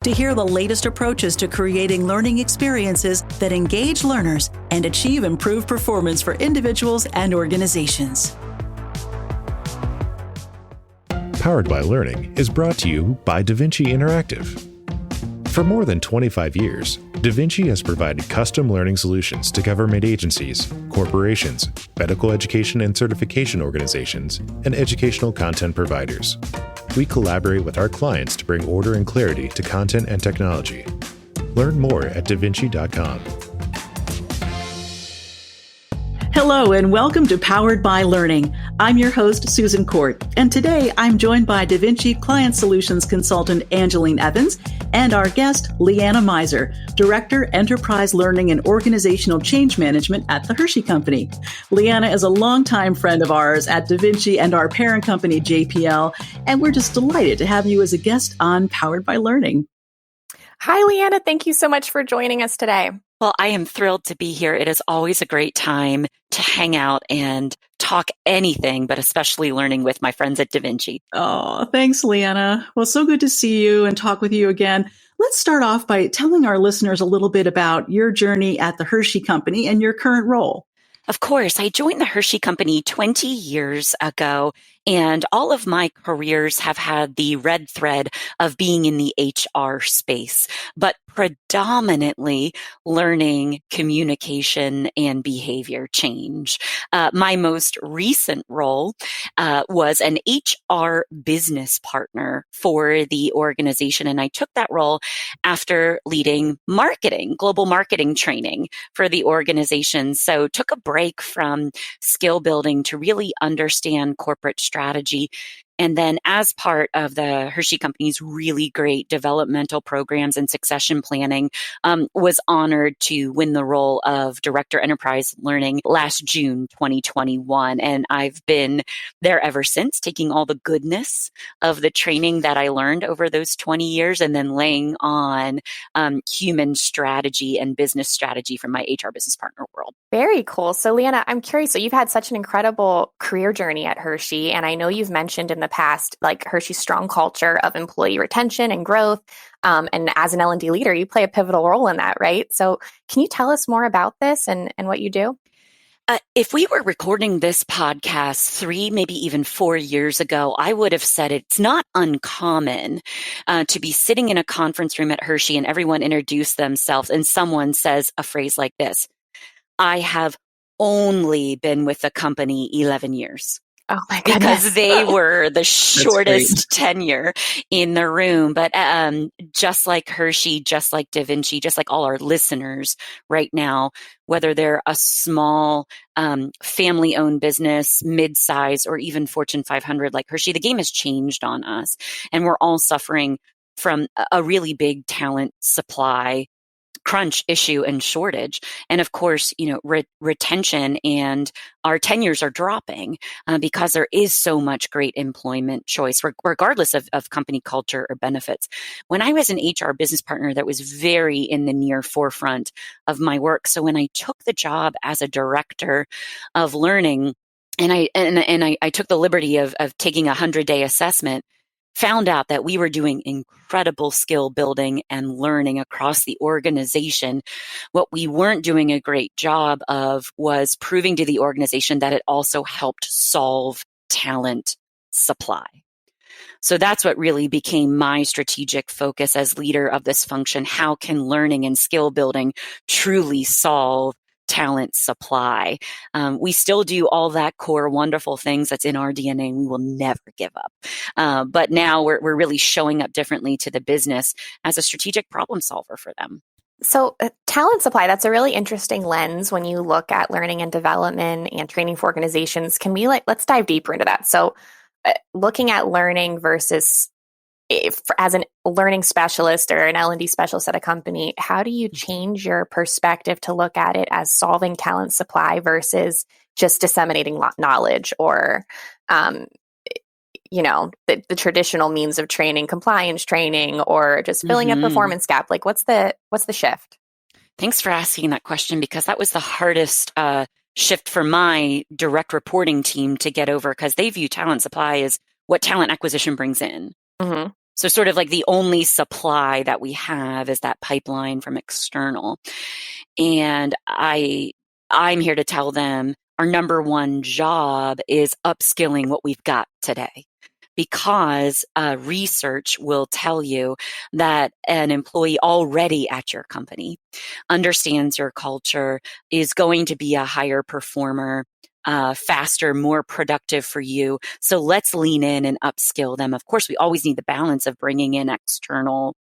to hear the latest approaches to creating learning experiences that engage learners and achieve improved performance for individuals and organizations. Powered by Learning is brought to you by DaVinci Interactive. For more than 25 years, DaVinci has provided custom learning solutions to government agencies, corporations, medical education and certification organizations, and educational content providers. We collaborate with our clients to bring order and clarity to content and technology. Learn more at davinci.com. Hello and welcome to Powered by Learning. I'm your host, Susan Court, and today I'm joined by DaVinci Client Solutions Consultant Angeline Evans and our guest, Leanna Meiser, Director, Enterprise Learning and Organizational Change Management at the Hershey Company. Leanna is a longtime friend of ours at DaVinci and our parent company, JPL, and we're just delighted to have you as a guest on Powered by Learning. Hi, Leanna. Thank you so much for joining us today. Well, I am thrilled to be here. It is always a great time to hang out and talk anything, but especially learning with my friends at DaVinci. Oh, thanks, Leanna. Well, so good to see you and talk with you again. Let's start off by telling our listeners a little bit about your journey at the Hershey Company and your current role. Of course, I joined the Hershey Company 20 years ago, and all of my careers have had the red thread of being in the HR space, but predominantly learning communication and behavior change. My most recent role was an HR business partner for the organization, and I took that role after leading marketing, global marketing training for the organization. So took a break from skill building to really understand corporate strategy. And then as part of the Hershey Company's really great developmental programs and succession planning, was honored to win the role of Director Enterprise Learning last June 2021. And I've been there ever since, taking all the goodness of the training that I learned over those 20 years and then laying on human strategy and business strategy from my HR business partner world. Very cool. So, Leanna, I'm curious. So you've had such an incredible career journey at Hershey, and I know you've mentioned in the past, like Hershey's strong culture of employee retention and growth. And as an L&D leader, you play a pivotal role in that, right? So can you tell us more about this and what you do? If we were recording this podcast 3, maybe even 4 years ago, I would have said it's not uncommon to be sitting in a conference room at Hershey and everyone introduce themselves and someone says a phrase like this: I have only been with the company 11 years. Oh my goodness. Because they were the shortest tenure in the room. But just like Hershey, just like DaVinci, just like all our listeners right now, whether they're a small family-owned business, mid-size, or even Fortune 500 like Hershey, the game has changed on us. And we're all suffering from a really big talent supply crunch issue and shortage. And of course, retention and our tenures are dropping because there is so much great employment choice, regardless of company culture or benefits. When I was an HR business partner, that was very in the near forefront of my work. So when I took the job as a director of learning, and I took the liberty of taking a 100-day assessment, found out that we were doing incredible skill building and learning across the organization. What we weren't doing a great job of was proving to the organization that it also helped solve talent supply. So that's what really became my strategic focus as leader of this function. How can learning and skill building truly solve talent supply? We still do all that core wonderful things that's in our DNA, and we will never give up. But now we're really showing up differently to the business as a strategic problem solver for them. So talent supply, that's a really interesting lens when you look at learning and development and training for organizations. Can we let's dive deeper into that? So looking at learning versus as a learning specialist or an L&D specialist at a company, how do you change your perspective to look at it as solving talent supply versus just disseminating knowledge or, the traditional means of training, compliance training, or just filling a performance gap? Like, what's the shift? Thanks for asking that question, because that was the hardest shift for my direct reporting team to get over, because they view talent supply as what talent acquisition brings in. Mm-hmm. So sort of like the only supply that we have is that pipeline from external. And I'm here to tell them our number one job is upskilling what we've got today. Because research will tell you that an employee already at your company understands your culture, is going to be a higher performer, faster, more productive for you. So let's lean in and upskill them. Of course, we always need the balance of bringing in external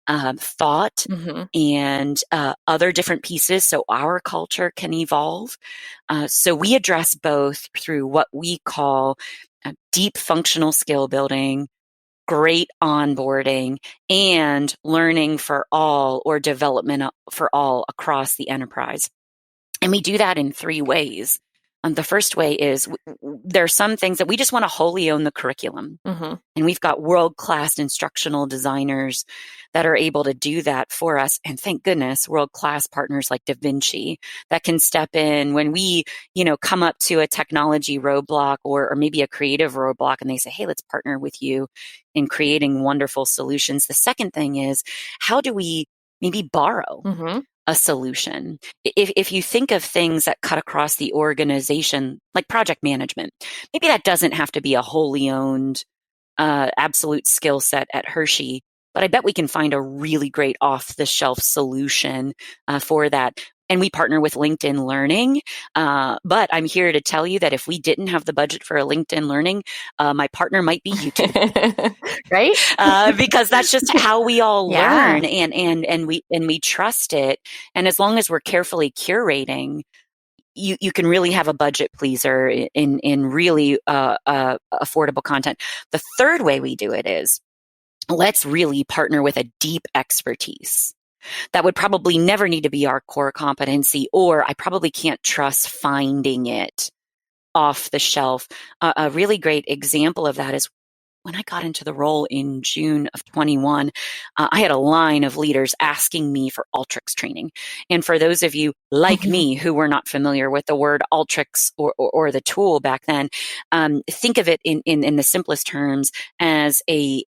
thought and other different pieces so our culture can evolve. So we address both through what we call deep functional skill building, great onboarding, and learning for all or development for all across the enterprise. And we do that in 3 ways. The first way is there are some things that we just want to wholly own the curriculum. And we've got world-class instructional designers that are able to do that for us. And thank goodness, world-class partners like DaVinci that can step in when we, come up to a technology roadblock or maybe a creative roadblock, and they say, hey, let's partner with you in creating wonderful solutions. The second thing is, how do we maybe borrow a solution? If you think of things that cut across the organization, like project management, maybe that doesn't have to be a wholly owned absolute skill set at Hershey, but I bet we can find a really great off-the-shelf solution for that. And we partner with LinkedIn Learning. But I'm here to tell you that if we didn't have the budget for a LinkedIn Learning, my partner might be YouTube. Right? Because that's just how we all learn, and we trust it. And as long as we're carefully curating, you can really have a budget pleaser in really affordable content. The third way we do it is, let's really partner with a deep expertise that would probably never need to be our core competency, or I probably can't trust finding it off the shelf. A really great example of that is when I got into the role in June of 21, I had a line of leaders asking me for Alteryx training. And for those of you like me who were not familiar with the word Alteryx or the tool back then, think of it in the simplest terms as a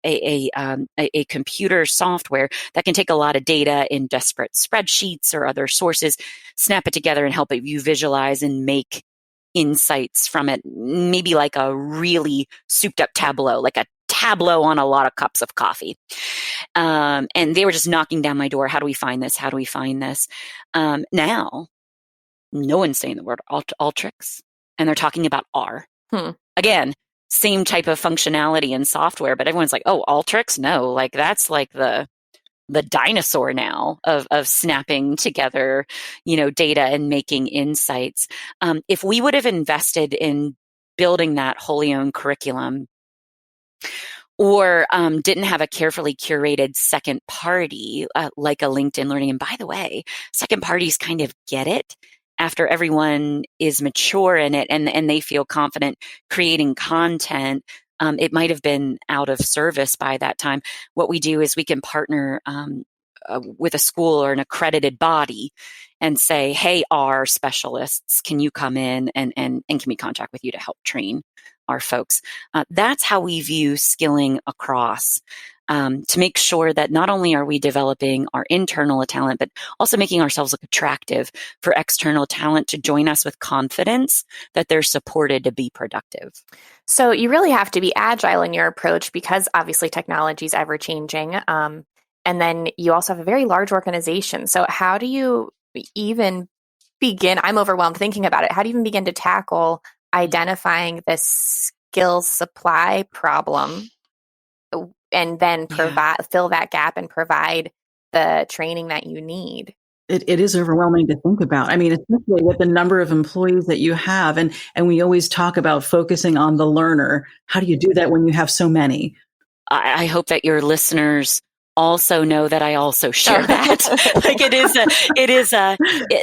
computer software that can take a lot of data in disparate spreadsheets or other sources, snap it together and help you visualize and make insights from it, maybe like a really souped up tableau, like a tableau on a lot of cups of coffee. And they were just knocking down my door. How do we find this? How do we find this? Now, no one's saying the word Alteryx, and they're talking about R. Again, same type of functionality in software, but everyone's like, oh, Alteryx? No, like that's like the dinosaur now of snapping together, data and making insights. If we would have invested in building that wholly owned curriculum, or didn't have a carefully curated second party like a LinkedIn Learning, and by the way, second parties kind of get it after everyone is mature in it and they feel confident creating content. It might have been out of service by that time. What we do is we can partner with a school or an accredited body and say, hey, our specialists, can you come in and can we contract with you to help train our folks? That's how we view skilling across, to make sure that not only are we developing our internal talent, but also making ourselves look attractive for external talent to join us with confidence that they're supported to be productive. So you really have to be agile in your approach because obviously technology is ever changing. And then you also have a very large organization. So how do you even begin? I'm overwhelmed thinking about it. How do you even begin to tackle identifying this skills supply problem and then fill that gap and provide the training that you need? It is overwhelming to think about. I mean, especially with the number of employees that you have. And we always talk about focusing on the learner. How do you do that when you have so many? I hope that your listeners also know that I also share that. Like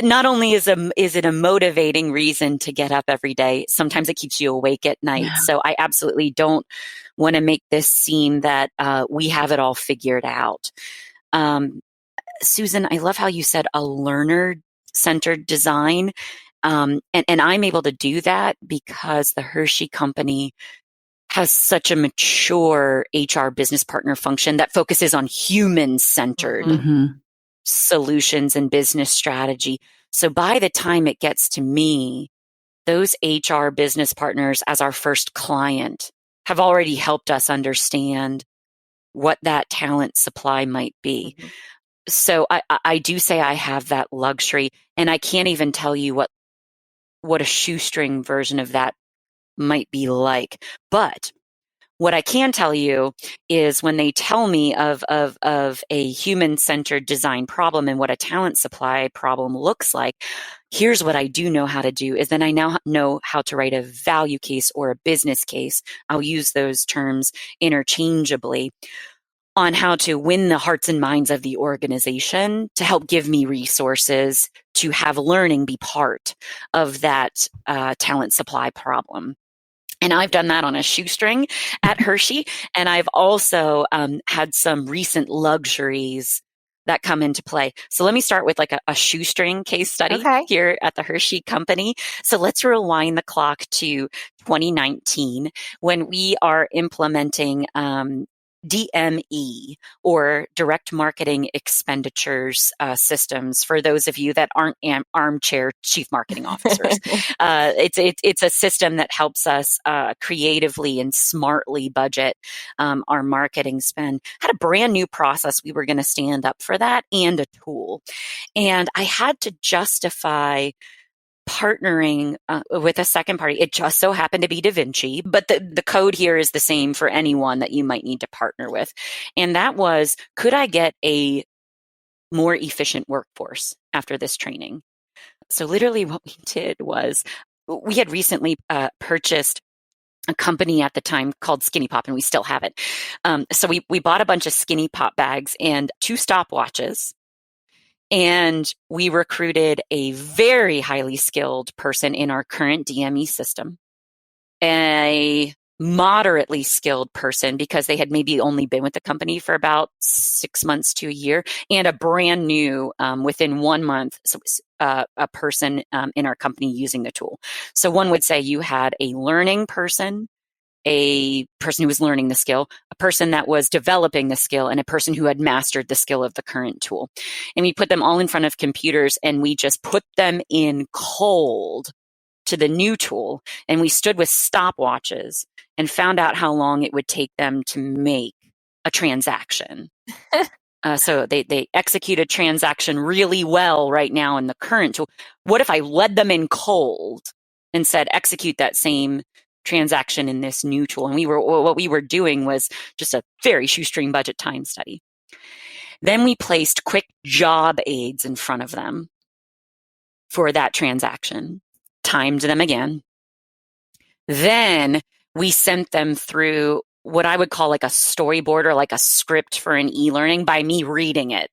not only is it a motivating reason to get up every day, sometimes it keeps you awake at night. Yeah. So I absolutely don't want to make this seem that we have it all figured out. Susan, I love how you said a learner-centered design. And I'm able to do that because the Hershey Company has such a mature HR business partner function that focuses on human-centered solutions and business strategy. So by the time it gets to me, those HR business partners as our first client have already helped us understand what that talent supply might be. So I do say I have that luxury, and I can't even tell you what a shoestring version of that might be like. But what I can tell you is when they tell me of a human-centered design problem and what a talent supply problem looks like, here's what I do know how to do is then I now know how to write a value case or a business case. I'll use those terms interchangeably on how to win the hearts and minds of the organization to help give me resources to have learning be part of that talent supply problem. And I've done that on a shoestring at Hershey. And I've also had some recent luxuries that come into play. So let me start with like a shoestring case study here at the Hershey Company. So let's rewind the clock to 2019 when we are implementing DME, or direct marketing expenditures systems, for those of you that aren't armchair chief marketing officers. It's a system that helps us creatively and smartly budget our marketing spend. Had a brand new process we were going to stand up for that, and a tool. And I had to justify partnering with a second party. It just so happened to be DaVinci, but the code here is the same for anyone that you might need to partner with. And that was, could I get a more efficient workforce after this training? So literally what we did was, we had recently purchased a company at the time called Skinny Pop, and we still have it. So we bought a bunch of Skinny Pop bags and 2 stopwatches. And we recruited a very highly skilled person in our current DME system, a moderately skilled person because they had maybe only been with the company for about 6 months to a year, and a brand new, within 1 month, a person in our company using the tool. So one would say you had a learning person, a person who was learning the skill, a person that was developing the skill, and a person who had mastered the skill of the current tool. And we put them all in front of computers, and we just put them in cold to the new tool. And we stood with stopwatches and found out how long it would take them to make a transaction. So they execute a transaction really well right now in the current tool. What if I led them in cold and said, execute that same transaction in this new tool? And what we were doing was just a very shoestring budget time study. Then we placed quick job aids in front of them for that transaction, timed them again. Then we sent them through what I would call like a storyboard or like a script for an e-learning by me reading it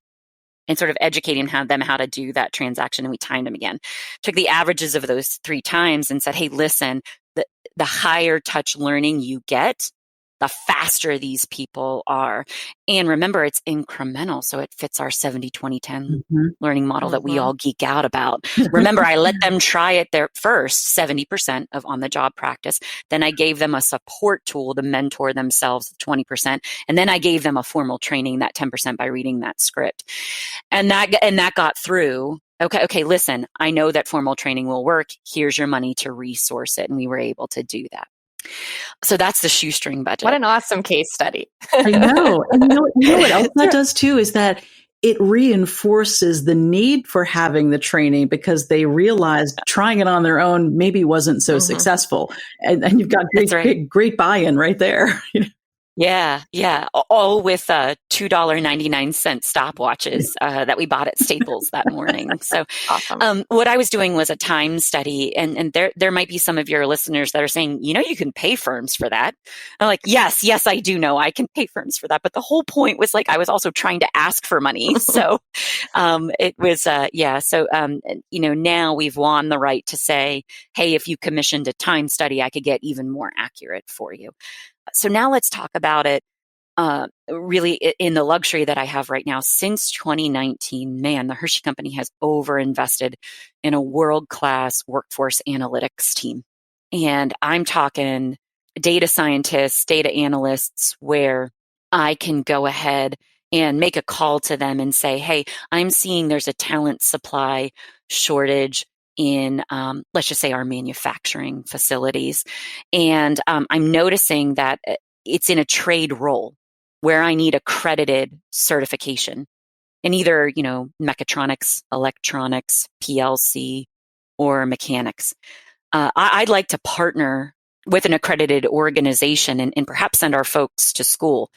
and sort of educating them how to do that transaction. And we timed them again. Took the averages of those 3 times and said, hey, listen, the higher touch learning you get, the faster these people are. And remember, it's incremental. So it fits our 70-20-10 learning model that we all geek out about. Remember, I let them try it there first, 70% of on-the-job practice. Then I gave them a support tool to mentor themselves, 20%. And then I gave them a formal training, that 10% by reading that script. And that got through. Okay, listen, I know that formal training will work. Here's your money to resource it. And we were able to do that. So that's the shoestring budget. What an awesome case study. I know. And you know what else that does too is that it reinforces the need for having the training because they realized trying it on their own maybe wasn't so successful. And you've got great buy-in right there. Yeah. All with $2.99 stopwatches that we bought at Staples that morning. So awesome. What I was doing was a time study, and there might be some of your listeners that are saying, you can pay firms for that. I'm like, yes, I do know I can pay firms for that. But the whole point was like, I was also trying to ask for money. So it was, So, now we've won the right to say, hey, if you commissioned a time study, I could get even more accurate for you. So now let's talk about it really in the luxury that I have right now. Since 2019, man, the Hershey Company has overinvested in a world-class workforce analytics team. And I'm talking data scientists, data analysts, where I can go ahead and make a call to them and say, hey, I'm seeing there's a talent supply shortage in, let's just say, our manufacturing facilities. And I'm noticing that it's in a trade role where I need accredited certification in either, mechatronics, electronics, PLC, or mechanics. I'd like to partner with an accredited organization and perhaps send our folks to school.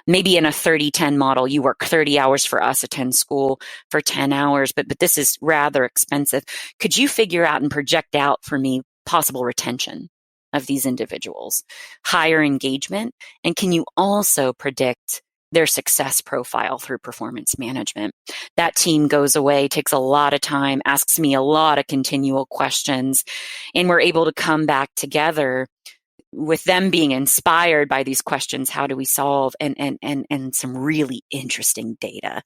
Maybe in a 30-10 model, you work 30 hours for us, attend school for 10 hours, but this is rather expensive. Could you figure out and project out for me possible retention of these individuals, higher engagement, and can you also predict their success profile through performance management? That team goes away, takes a lot of time, asks me a lot of continual questions, and we're able to come back together with them being inspired by these questions. How do we solve? And some really interesting data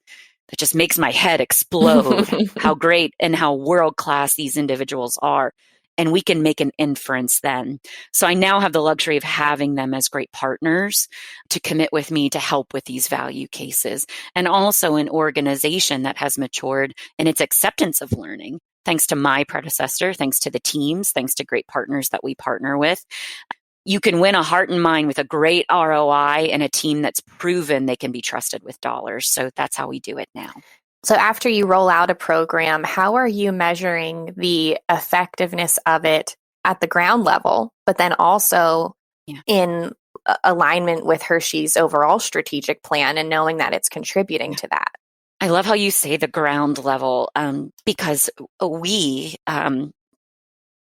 that just makes my head explode how great and how world-class these individuals are. And we can make an inference then. So I now have the luxury of having them as great partners to commit with me to help with these value cases. And also an organization that has matured in its acceptance of learning, thanks to my predecessor, thanks to the teams, thanks to great partners that we partner with. You can win a heart and mind with a great ROI and a team that's proven they can be trusted with dollars. So that's how we do it now. So after you roll out a program, how are you measuring the effectiveness of it at the ground level, but then also in alignment with Hershey's overall strategic plan and knowing that it's contributing to that? I love how you say the ground level, because we,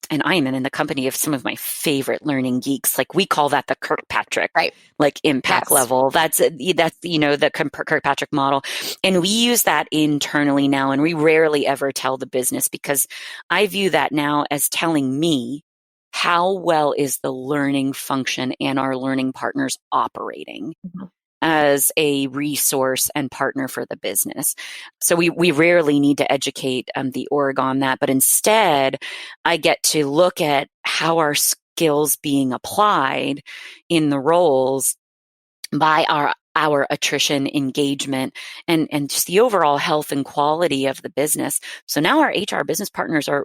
and I am in the company of some of my favorite learning geeks. Like we call that the Kirkpatrick, right? Like impact level. That's the Kirkpatrick model. And we use that internally now. And we rarely ever tell the business because I view that now as telling me how well is the learning function and our learning partners operating as a resource and partner for the business. So we rarely need to educate the org on that, but instead I get to look at how our skills being applied in the roles by our attrition engagement and just the overall health and quality of the business. So now our HR business partners are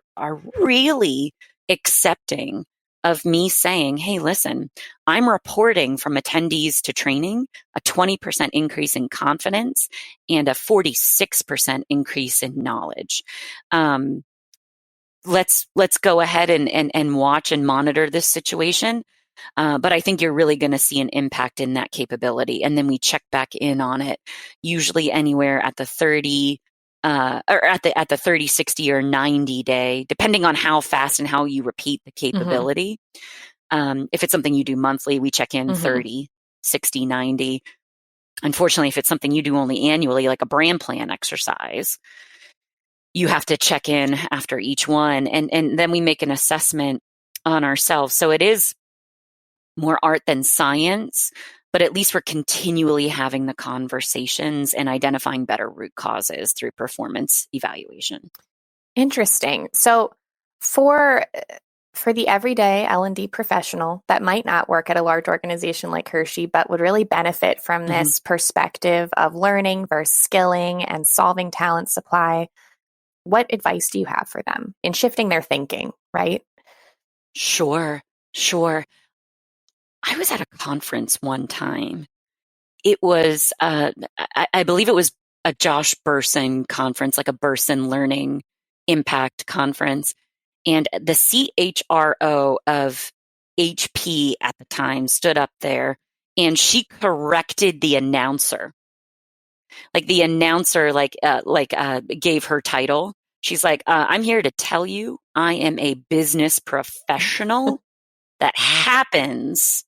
really accepting of me saying, hey, listen, I'm reporting from attendees to training a 20% increase in confidence and a 46% increase in knowledge. Let's go ahead and watch and monitor this situation. But I think you're really going to see an impact in that capability. And then we check back in on it, usually anywhere at the 30, or at the 30, 60, or 90 day, depending on how fast and how you repeat the capability. If it's something you do monthly, we check in 30, 60, 90. Unfortunately, if it's something you do only annually, like a brand plan exercise, you have to check in after each one. And then we make an assessment on ourselves. So it is more art than science, but at least we're continually having the conversations and identifying better root causes through performance evaluation. Interesting. So for the everyday L&D professional that might not work at a large organization like Hershey, but would really benefit from this perspective of learning versus skilling and solving talent supply, what advice do you have for them in shifting their thinking, right? Sure. I was at a conference one time. It was, I believe it was a Josh Bersin conference, like a Bersin Learning Impact Conference. And the CHRO of HP at the time stood up there and she corrected the announcer. Like the announcer, gave her title. She's like, I'm here to tell you I am a business professional that happens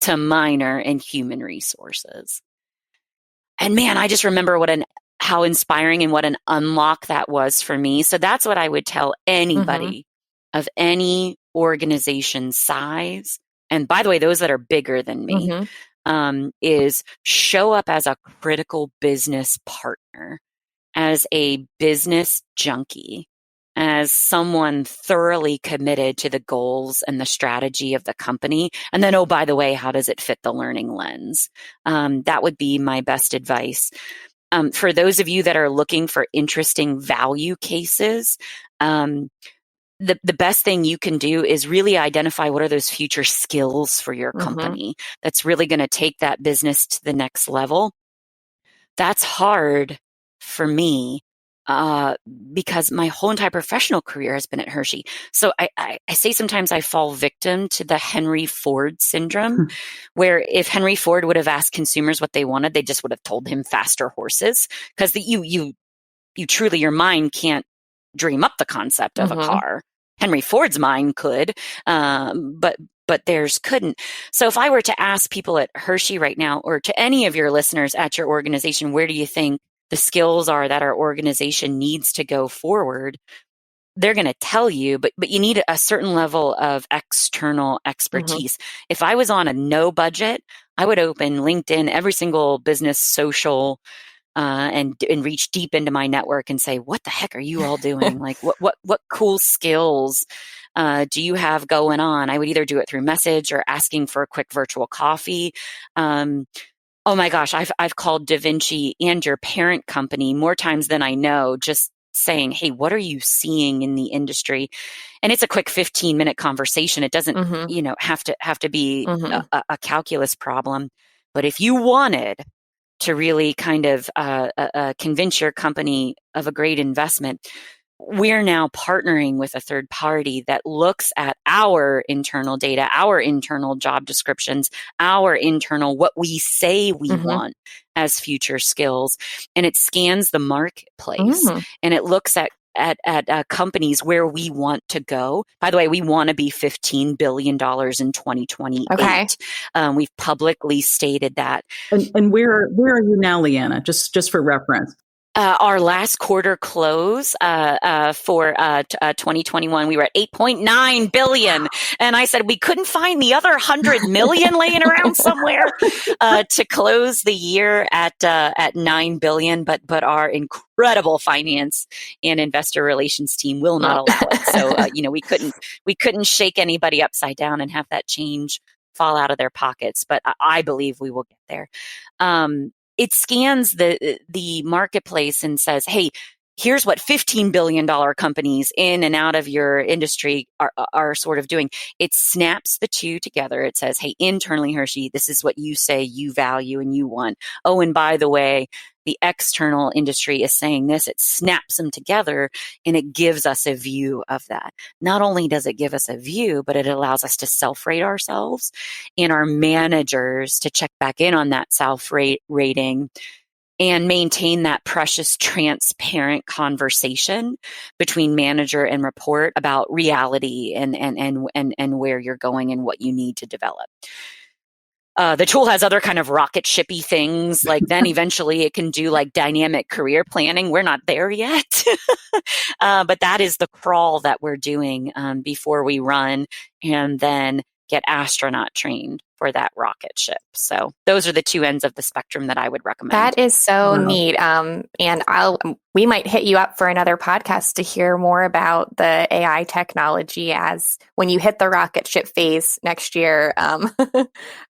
to minor in human resources. And man, I just remember how inspiring and what an unlock that was for me. So that's what I would tell anybody of any organization size. And by the way, those that are bigger than me, is show up as a critical business partner, as a business junkie, as someone thoroughly committed to the goals and the strategy of the company. And then, oh, by the way, how does it fit the learning lens? That would be my best advice. For those of you that are looking for interesting value cases, the best thing you can do is really identify what are those future skills for your company that's really going to take that business to the next level. That's hard for me because my whole entire professional career has been at Hershey. So I say sometimes I fall victim to the Henry Ford syndrome, where if Henry Ford would have asked consumers what they wanted, they just would have told him faster horses, because you truly, your mind can't dream up the concept of a car. Henry Ford's mind could, but theirs couldn't. So if I were to ask people at Hershey right now, or to any of your listeners at your organization, where do you think the skills are that our organization needs to go forward? They're going to tell you, but you need a certain level of external expertise. If I was on a no budget, I would open LinkedIn, every single business social, and reach deep into my network and say, what the heck are you all doing? Like, what cool skills do you have going on? I would either do it through message or asking for a quick virtual coffee. Oh my gosh, I've called DaVinci and your parent company more times than I know, just saying, hey, what are you seeing in the industry? And it's a quick 15-minute conversation. It doesn't, have to be a calculus problem. But if you wanted to really kind of convince your company of a great investment, we're now partnering with a third party that looks at our internal data, our internal job descriptions, our internal what we say we want as future skills, and it scans the marketplace and it looks at companies where we want to go. By the way, we want to be $15 billion in 2028. Okay. We've publicly stated that. And where are you now, Leanna? Just for reference. Our last quarter close for 2021, we were at 8.9 billion. And I said we couldn't find the other 100 million laying around somewhere to close the year at 9 billion. But our incredible finance and investor relations team will not allow it. So, we couldn't shake anybody upside down and have that change fall out of their pockets. But I believe we will get there. It scans the marketplace and says, hey, here's what $15 billion companies in and out of your industry are sort of doing. It snaps the two together. It says, hey, internally, Hershey, this is what you say you value and you want. Oh, and by the way, the external industry is saying this. It snaps them together and it gives us a view of that. Not only does it give us a view, but it allows us to self-rate ourselves and our managers to check back in on that self-rating and maintain that precious, transparent conversation between manager and report about reality and where you're going and what you need to develop. The tool has other kind of rocket shippy things, like then eventually it can do like dynamic career planning. We're not there yet, but that is the crawl that we're doing before we run and then get astronaut trained for that rocket ship. So those are the two ends of the spectrum that I would recommend. That is so neat. And we might hit you up for another podcast to hear more about the AI technology as when you hit the rocket ship phase next year.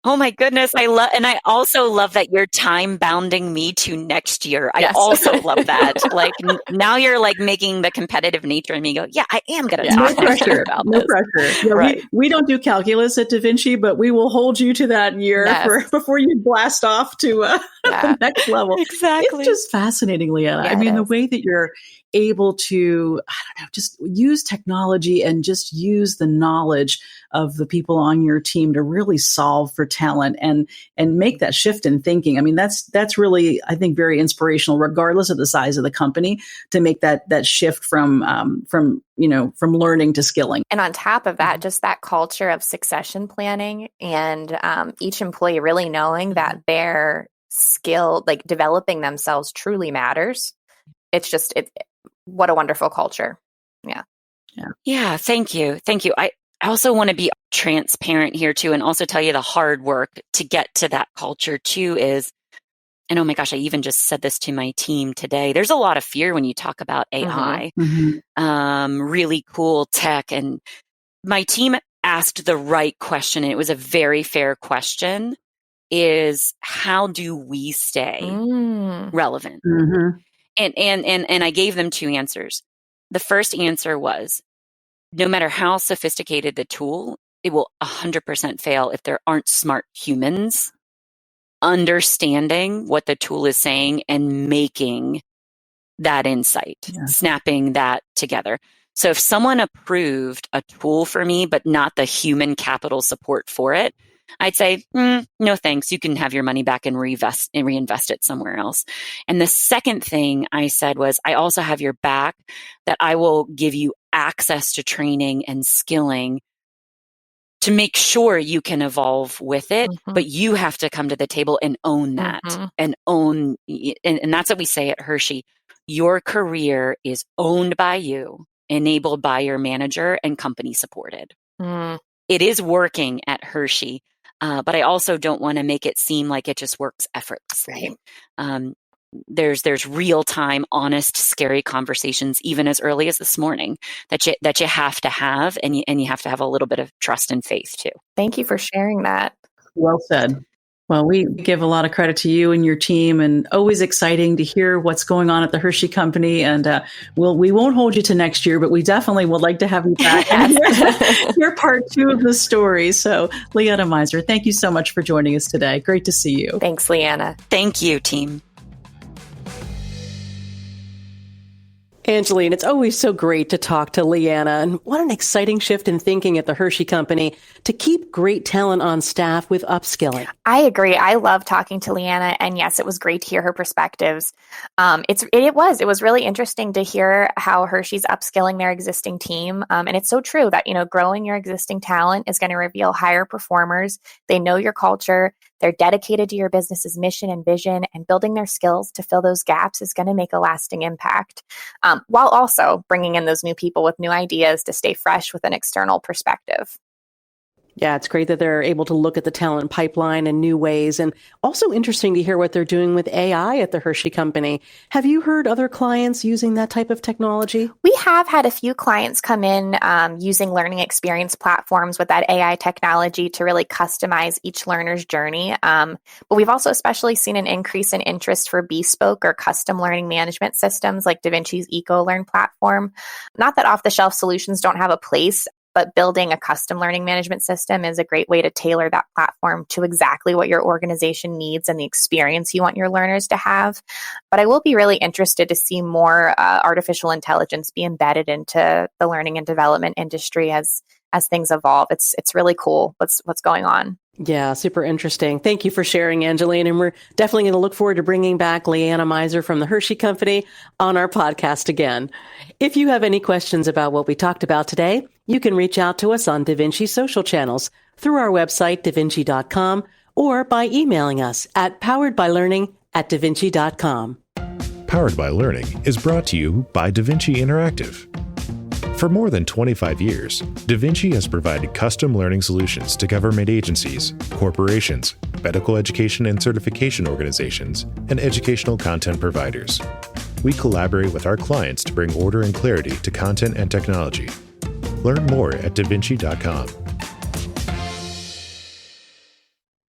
Oh my goodness. I also love that you're time bounding me to next year. I also love that. Like now you're like making the competitive nature in me go, yeah, I am going to talk next year about this. No pressure. Yeah, right. we don't do calculus at DaVinci, but we will hold you to that year before you blast off to the next level. Exactly. It's just fascinating, Leanna. Yeah, I mean, the way that you're able to, just use technology and just use the knowledge of the people on your team to really solve for talent and make that shift in thinking. I mean, that's really, I think, very inspirational, regardless of the size of the company, to make that shift from learning to skilling. And on top of that, just that culture of succession planning and each employee really knowing that their skill, like developing themselves, truly matters. It's just, what a wonderful culture. Yeah. Thank you. I also want to be transparent here too, and also tell you the hard work to get to that culture too is and oh my gosh, I even just said this to my team today. There's a lot of fear when you talk about AI, really cool tech. And my team asked the right question, and it was a very fair question, is how do we stay relevant? And I gave them two answers. The first answer was, no matter how sophisticated the tool, it will 100% fail if there aren't smart humans understanding what the tool is saying and making that insight, snapping that together. So if someone approved a tool for me, but not the human capital support for it, I'd say, no thanks. You can have your money back and reinvest it somewhere else. And the second thing I said was, I also have your back, that I will give you access to training and skilling to make sure you can evolve with it, but you have to come to the table and own that and that's what we say at Hershey. Your career is owned by you, enabled by your manager, and company supported. It is working at Hershey, but I also don't want to make it seem like it just works effortlessly. There's real-time, honest, scary conversations, even as early as this morning, that you have to have, and you have to have a little bit of trust and faith too. Thank you for sharing that. Well said. Well, we give a lot of credit to you and your team, and always exciting to hear what's going on at the Hershey Company. And we won't hold you to next year, but we definitely would like to have you back and hear part 2 of the story. So, Leanna Meiser, thank you so much for joining us today. Great to see you. Thanks, Leanna. Thank you, team. Angeline, it's always so great to talk to Leanna, and what an exciting shift in thinking at the Hershey Company to keep great talent on staff with upskilling. I agree. I love talking to Leanna, and yes, it was great to hear her perspectives. It was really interesting to hear how Hershey's upskilling their existing team, and it's so true that growing your existing talent is going to reveal higher performers. They know your culture. They're dedicated to your business's mission and vision, and building their skills to fill those gaps is going to make a lasting impact, while also bringing in those new people with new ideas to stay fresh with an external perspective. Yeah, it's great that they're able to look at the talent pipeline in new ways, and also interesting to hear what they're doing with AI at the Hershey Company. Have you heard other clients using that type of technology? We have had a few clients come in using learning experience platforms with that AI technology to really customize each learner's journey. But we've also especially seen an increase in interest for bespoke or custom learning management systems like DaVinci's EcoLearn platform. Not that off-the-shelf solutions don't have a place, but building a custom learning management system is a great way to tailor that platform to exactly what your organization needs and the experience you want your learners to have. But I will be really interested to see more artificial intelligence be embedded into the learning and development industry as things evolve. It's really cool what's going on. Yeah, super interesting. Thank you for sharing, Angeline. And we're definitely going to look forward to bringing back Leanna Meiser from the Hershey Company on our podcast again. If you have any questions about what we talked about today, you can reach out to us on DaVinci social channels, through our website, davinci.com, or by emailing us at poweredbylearning@davinci.com. Powered by Learning is brought to you by DaVinci Interactive. For more than 25 years, DaVinci has provided custom learning solutions to government agencies, corporations, medical education and certification organizations, and educational content providers. We collaborate with our clients to bring order and clarity to content and technology. Learn more at davinci.com.